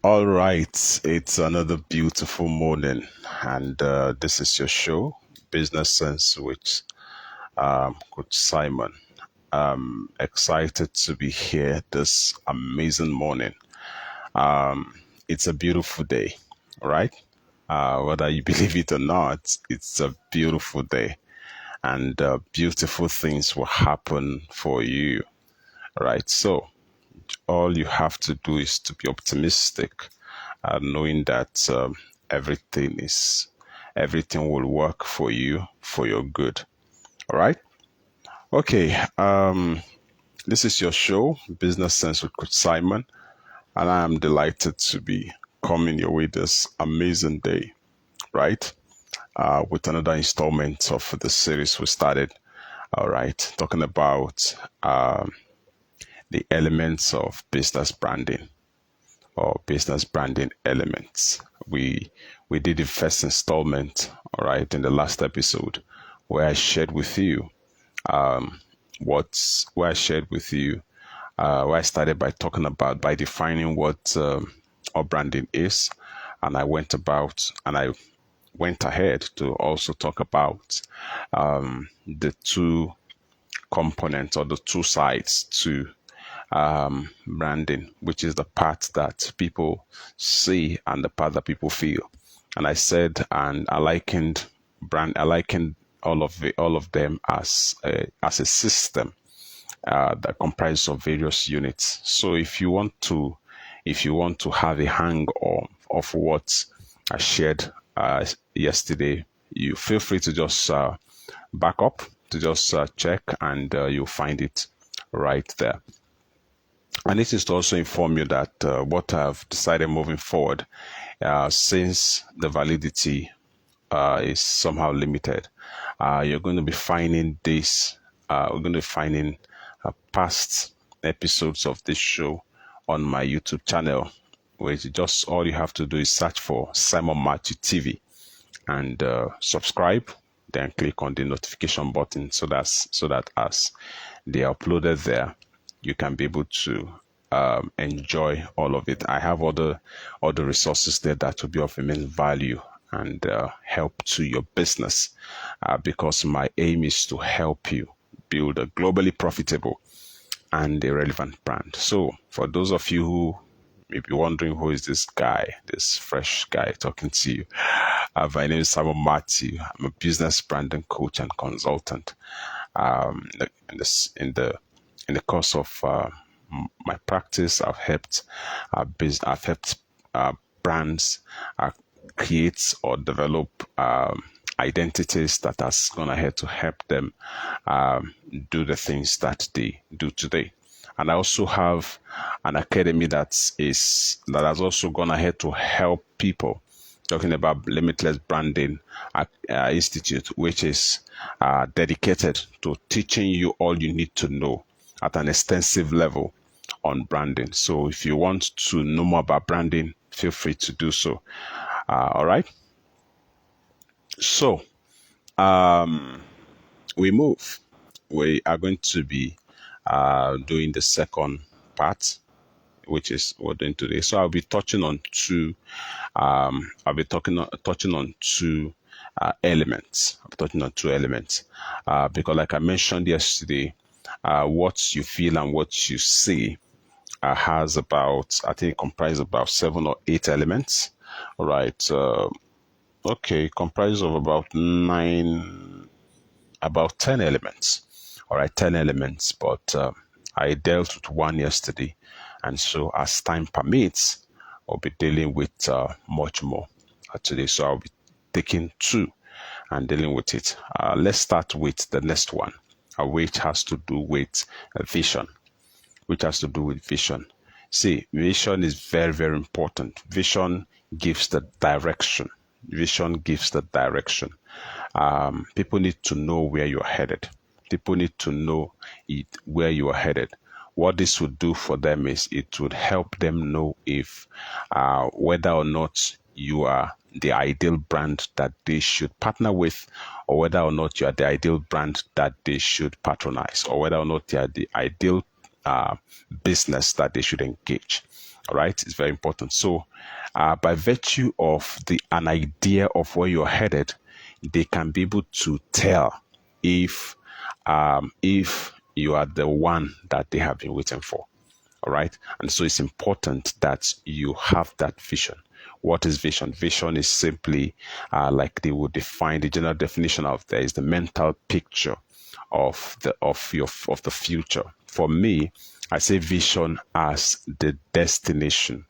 All right, it's another beautiful morning, and this is your show, Business Sense with Coach Simon. Excited to be here this amazing morning. It's a beautiful day, right? Whether you believe it or not, it's a beautiful day, and beautiful things will happen for you, right? So, all you have to do is to be optimistic, knowing that everything will work for you for your good. All right. Okay. This is your show, Business Sense with Coach Simon, and I am delighted to be coming your way this amazing day. Right. With another installment of the series we started. All right, talking about the elements of business branding, or business branding elements. We did the first installment, all right, in the last episode, where I shared with you where I shared with you where I started by talking about by defining what our branding is, and I went ahead to also talk about the two components, or the two sides to branding, which is the part that people see and the part that people feel. And I said, and I likened all of them as a system that comprises of various units. So if you want to have a hang of what I shared yesterday, you feel free to just back up to just check, and you'll find it right there. And this is to also inform you that what I've decided moving forward, since the validity is somehow limited, you're going to be finding we're going to be finding past episodes of this show on my YouTube channel, which just all you have to do is search for Simon Matthew TV and subscribe, then click on the notification button so that as they are uploaded there, you can be able to enjoy all of it. I have other resources there that will be of immense value and help to your business, because my aim is to help you build a globally profitable and a relevant brand. So for those of you who may be wondering, who is this guy, this fresh guy talking to you, my name is Simon Matthew. I'm a business branding coach and consultant. In the course of my practice, I've helped brands create or develop identities that has gone ahead to help them do the things that they do today. And I also have an academy that has also gone ahead to help people, talking about Limitless Branding Institute, which is dedicated to teaching you all you need to know at an extensive level on branding. So if you want to know more about branding, feel free to do so. All right. So we move. We are going to be doing the second part, which is what we're doing today. So I'll be touching on two. Touching on two elements. I'll be touching on two elements because, like I mentioned yesterday, what you feel and what you see has about, I think, comprises about 7 or 8 elements. All right. Okay, comprises of about 10 elements. All right, 10 elements, but I dealt with one yesterday. And so as time permits, I'll be dealing with much more today. So I'll be taking two and dealing with it. Let's start with the next one, which has to do with vision. See, vision is very, very important. Vision gives the direction. People need to know where you're headed. People need to know where you are headed. What this would do for them is it would help them know if whether or not you are the ideal brand that they should partner with, or whether or not you are the ideal brand that they should patronize, or whether or not you are the ideal business that they should engage. All right, it's very important. So, by virtue of an idea of where you're headed, they can be able to tell if you are the one that they have been waiting for. All right. And so it's important that you have that vision. What is vision? Vision is simply like they would define the general definition of there is the mental picture of the future. For me, I say vision as the destination.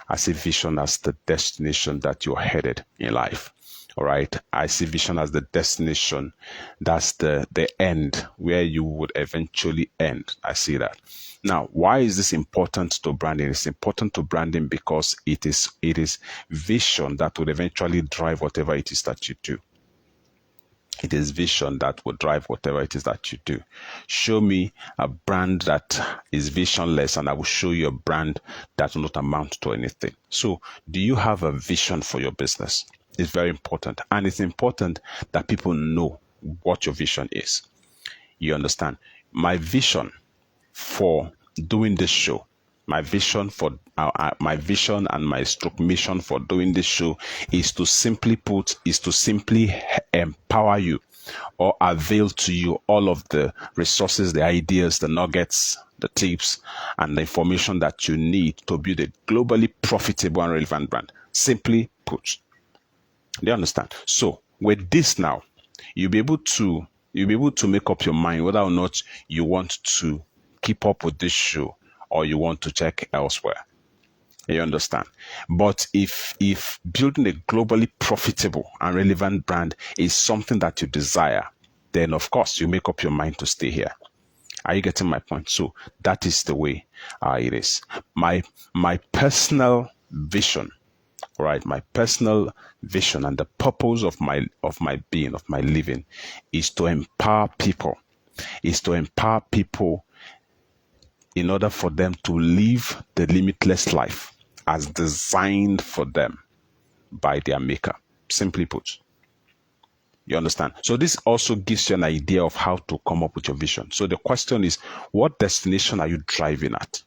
I see vision as the destination that you're headed in life. All right. I see vision as the destination. That's the end where you would eventually end. I see that. Now, why is this important to branding? It's important to branding because it is vision that would eventually drive whatever it is that you do. It is vision that will drive whatever it is that you do. Show me a brand that is visionless, and I will show you a brand that will not amount to anything. So, do you have a vision for your business? It's very important. And it's important that people know what your vision is. You understand? My vision for doing this show, my vision and my stroke mission for doing this show is to simply empower you or avail to you all of the resources, the ideas, the nuggets, the tips, and the information that you need to build a globally profitable and relevant brand. Simply put. Do you understand? So with this now, you'll be able to make up your mind whether or not you want to keep up with this show or you want to check elsewhere. You understand? But if building a globally profitable and relevant brand is something that you desire, then of course you make up your mind to stay here. Are you getting my point? So that is the way it is. My personal vision, right? My personal vision and the purpose of my being, of my living, is to empower people. Is to empower people in order for them to live the limitless life as designed for them by their maker. Simply put. You understand? So this also gives you an idea of how to come up with your vision. So the question is, what destination are you driving at?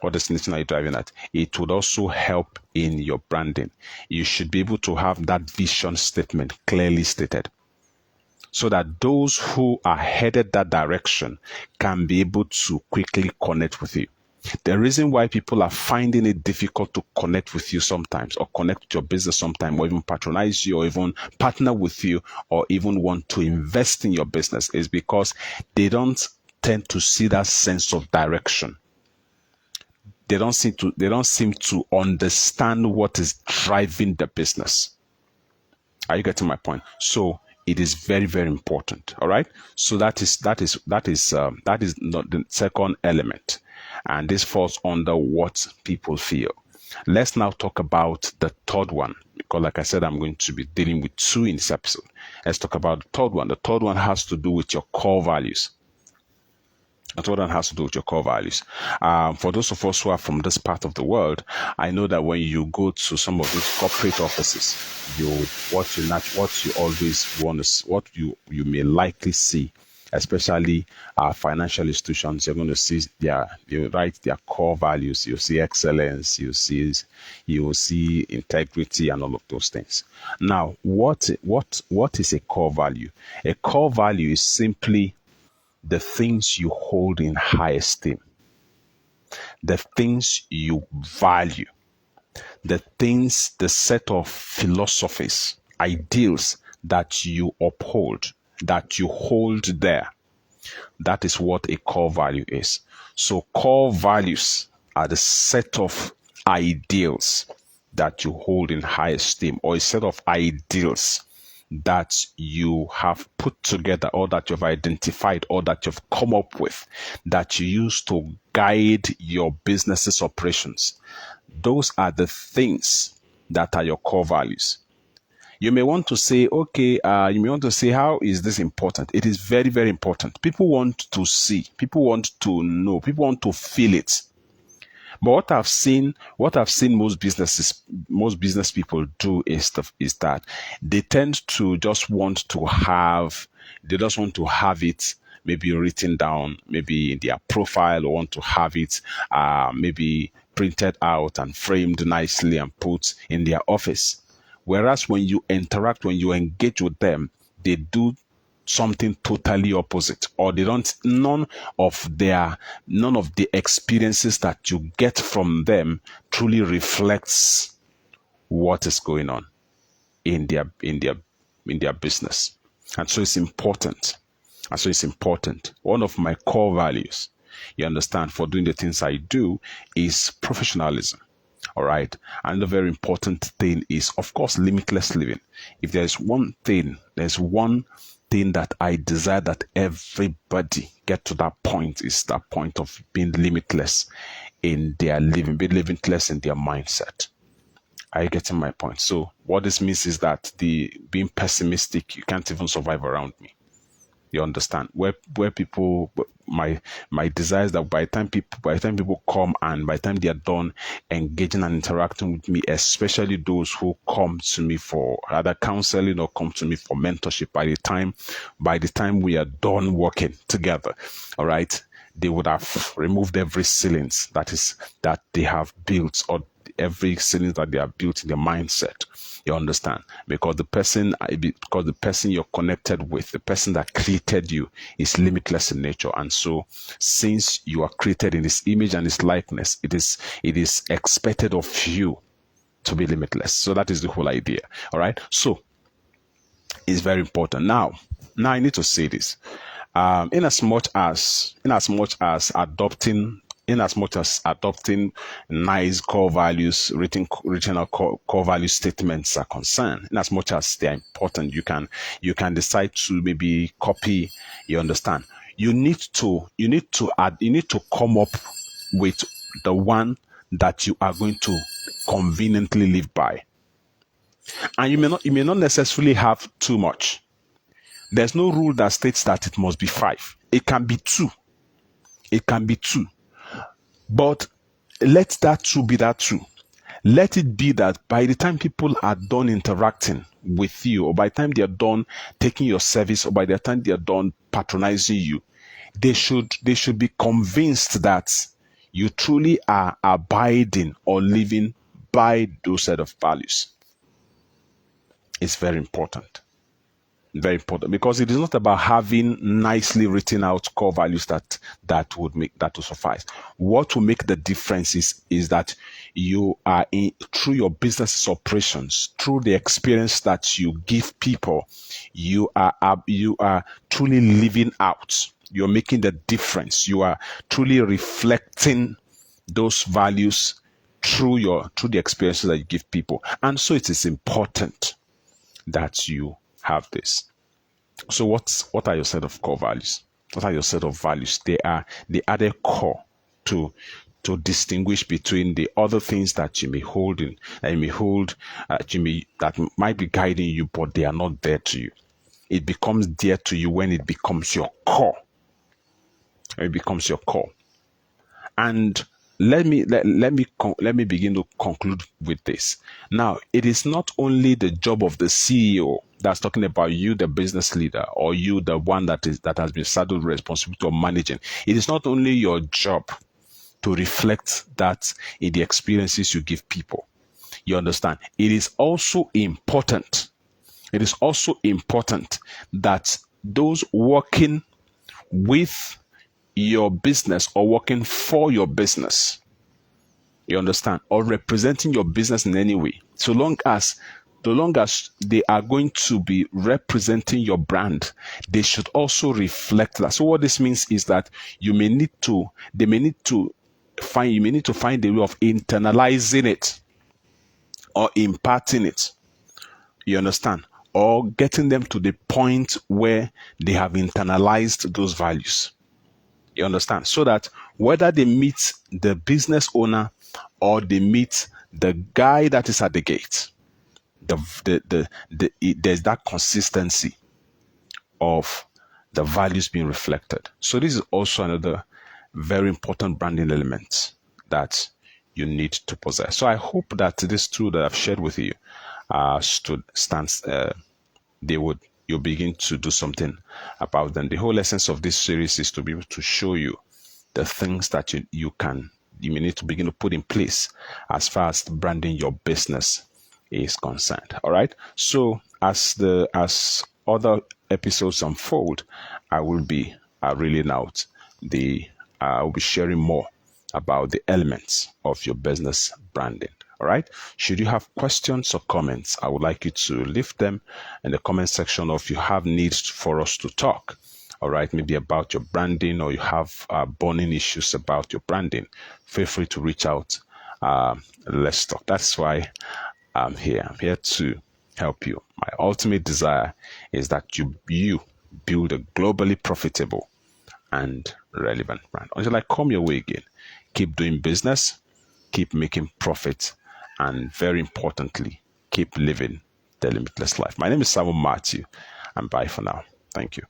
What destination are you driving at? It would also help in your branding. You should be able to have that vision statement clearly stated, so that those who are headed that direction can be able to quickly connect with you. The reason why people are finding it difficult to connect with you sometimes, or connect with your business sometimes, or even patronize you, or even partner with you, or even want to invest in your business, is because they don't tend to see that sense of direction. They don't seem to understand what is driving the business. Are you getting my point? So it is very, very important. All right. So that is not the second element, and this falls under what people feel. Let's now talk about the third one, because like I said, I'm going to be dealing with two in this episode. Let's talk about the third one. The third one has to do with your core values. That's what that has to do with your core values. For those of us who are from this part of the world, I know that when you go to some of these corporate offices, what you may likely see, especially financial institutions, you're going to see their core values. You see excellence, you will see integrity, and all of those things. Now, what is a core value? A core value is simply the things you hold in high esteem, the things you value, the set of philosophies, ideals that you uphold, that you hold there. That is what a core value is. So core values are the set of ideals that you hold in high esteem, or a set of ideals that you have put together, or that you've identified, or that you've come up with, that you use to guide your business's operations. Those are the things that are your core values. You may want to say, okay, how is this important? It is very, very important. People want to see, people want to know, people want to feel it. But what I've seen most business people do is that they tend to just want to have it maybe written down, maybe in their profile, or want to have it maybe printed out and framed nicely and put in their office. Whereas when you interact, when you engage with them, they do something totally opposite, or they don't, none of the experiences that you get from them truly reflects what is going on in their business. And so it's important. One of my core values, you understand, for doing the things I do is professionalism. All right. And the very important thing is, of course, limitless living. If there's one thing that I desire that everybody get to, that point is that point of being limitless in their living, being limitless in their mindset. Are you getting my point? So what this means is that the being pessimistic, you can't even survive around me. You understand? Where people, my desire is that by the time people come, and by the time they are done engaging and interacting with me, especially those who come to me for either counseling or come to me for mentorship, by the time we are done working together, all right, they would have removed every ceilings that they have built, or every ceilings that they have built in their mindset. You understand? Because the person you're connected with, the person that created you, is limitless in nature. And so, since you are created in his image and his likeness, it is expected of you to be limitless. So that is the whole idea. All right. So it's very important. Now I need to say this. In as much as adopting nice core values, written core value statements are concerned, in as much as they are important, you can decide to maybe copy. You understand? You need to come up with the one that you are going to conveniently live by, and you may not necessarily have too much. There's no rule that states that it must be 5. It can be 2. But let that 2 be that 2. Let it be that by the time people are done interacting with you, or by the time they are done taking your service, or by the time they are done patronizing you, they should be convinced that you truly are abiding or living by those set of values. It's very important. Very important, because it is not about having nicely written out core values that would suffice. What will make the difference is that you are through your business operations, through the experience that you give people, you are truly living out. You're making the difference. You are truly reflecting those values through the experiences that you give people. And so it is important that you have this. So what are your set of core values? What are your set of values? They are the core to distinguish between the other things that you may hold that might be guiding you, but they are not there to you. It becomes dear to you when it becomes your core. It becomes your core. And let me begin to conclude with this. Now, it is not only the job of the CEO that's talking about, you, the business leader, or you, the one that has been saddled with responsibility of managing. It is not only your job to reflect that in the experiences you give people. You understand? It is also important. It is also important that those working with your business or working for your business, you understand, or representing your business in any way, so long as they are going to be representing your brand, they should also reflect that. So what this means is that you may need to find a way of internalizing it or imparting it. You understand? Or getting them to the point where they have internalized those values. You understand? So that whether they meet the business owner or they meet the guy that is at the gate, there's that consistency of the values being reflected. So this is also another very important branding element that you need to possess. So I hope that this tool that I've shared with you you'll begin to do something about them. The whole essence of this series is to be able to show you the things that you can you may need to begin to put in place as far as branding your business is concerned. All right. So as other episodes unfold, I will be reeling out I'll be sharing more about the elements of your business branding. All right. Should you have questions or comments, I would like you to leave them in the comment section, or if you have needs for us to talk. All right, maybe about your branding, or you have burning issues about your branding, feel free to reach out. Let's talk. That's why I'm here. I'm here to help you. My ultimate desire is that you build a globally profitable and relevant brand. Until I come your way again, keep doing business, keep making profit, and very importantly, keep living the limitless life. My name is Simon Matthew, and bye for now. Thank you.